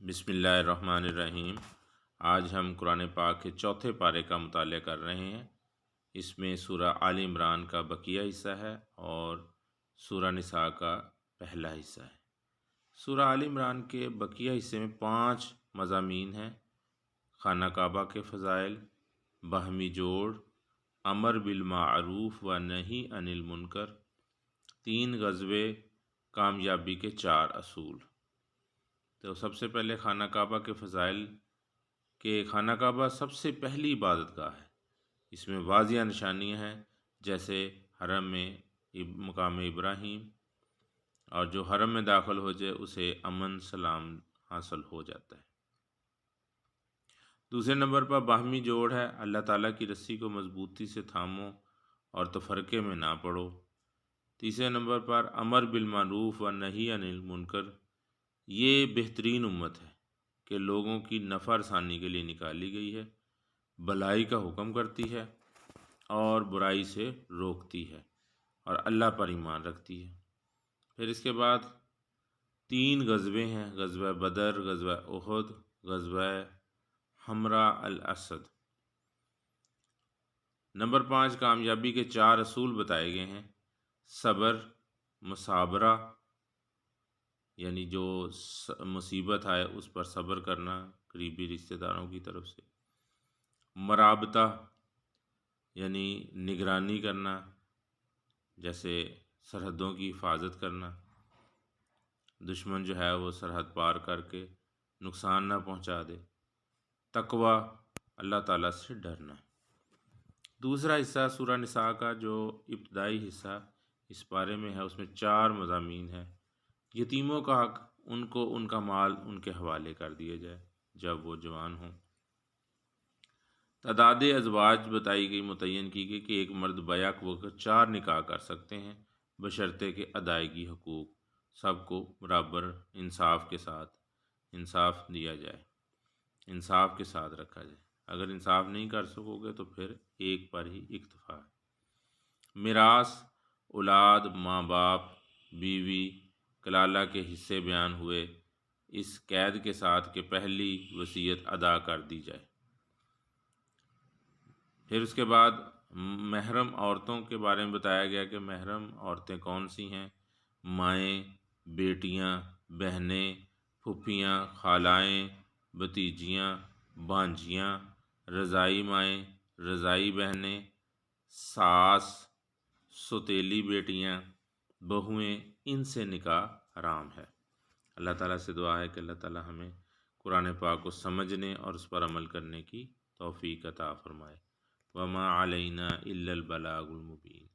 بسم اللہ الرحمن الرحیم۔ آج ہم قرآن پاک کے چوتھے پارے کا مطالعہ کر رہے ہیں۔ اس میں سورہ آل عمران کا بقیہ حصہ ہے اور سورہ نساء کا پہلا حصہ ہے۔ سورہ آل عمران کے بقیہ حصے میں 5 مضامین ہیں: خانہ کعبہ کے فضائل، باہمی جوڑ، امر بالمعروف و نہی عن المنکر، 3 غزوے، کامیابی کے 4 اصول۔ تو سب سے پہلے خانہ کعبہ کے فضائل کہ خانہ کعبہ سب سے پہلی عبادت گاہ ہے۔ اس میں واضح نشانیاں ہیں، جیسے حرم میں مقام ابراہیم، اور جو حرم میں داخل ہو جائے اسے امن سلام حاصل ہو جاتا ہے۔ دوسرے نمبر پر باہمی جوڑ ہے، اللہ تعالیٰ کی رسی کو مضبوطی سے تھامو اور تفرقے میں نہ پڑو۔ تیسرے نمبر پر امر بالمعروف و نہی عن المنکر، یہ بہترین امت ہے کہ لوگوں کی نفع رسانی کے لیے نکالی گئی ہے، بھلائی کا حکم کرتی ہے اور برائی سے روکتی ہے اور اللہ پر ایمان رکھتی ہے۔ پھر اس کے بعد 3 غزوے ہیں: غزوہ بدر، غزوہ احد، غزوہ حمراء الاسد۔ نمبر 5، کامیابی کے 4 اصول بتائے گئے ہیں: صبر، مصابرہ یعنی جو مصیبت آئے اس پر صبر کرنا قریبی رشتہ داروں کی طرف سے، مرابطہ یعنی نگرانی کرنا، جیسے سرحدوں کی حفاظت کرنا، دشمن جو ہے وہ سرحد پار کر کے نقصان نہ پہنچا دے، تقوی اللہ تعالیٰ سے ڈرنا۔ دوسرا حصہ سورہ نساء کا جو ابتدائی حصہ اس پارے میں ہے، اس میں 4 مضامین ہیں: یتیموں کا حق، ان کو ان کا مال ان کے حوالے کر دیا جائے جب وہ جوان ہوں۔ تعداد ازواج بتائی گئی، متعین کی گئی کہ ایک مرد بیک وقت 4 نکاح کر سکتے ہیں، بشرطے کہ ادائیگی حقوق سب کو برابر انصاف کے ساتھ انصاف دیا جائے، انصاف کے ساتھ رکھا جائے۔ اگر انصاف نہیں کر سکو گے تو پھر ایک پر ہی اکتفا ہے۔ میراث، اولاد، ماں باپ، بیوی، کلالہ کے حصے بیان ہوئے، اس قید کے ساتھ کہ پہلی وصیت ادا کر دی جائے۔ پھر اس کے بعد محرم عورتوں کے بارے میں بتایا گیا کہ محرم عورتیں کون سی ہیں: مائیں، بیٹیاں، بہنیں، پھوپھیاں، خالائیں، بھتیجیاں، بھانجیاں، رضاعی مائیں، رضاعی بہنیں، ساس، سوتیلی بیٹیاں، بہویں، ان سے نکاح حرام ہے۔ اللہ تعالیٰ سے دعا ہے کہ اللہ تعالیٰ ہمیں قرآن پاک کو سمجھنے اور اس پر عمل کرنے کی توفیق عطا فرمائے۔ وما علینا الا البلاغ المبین۔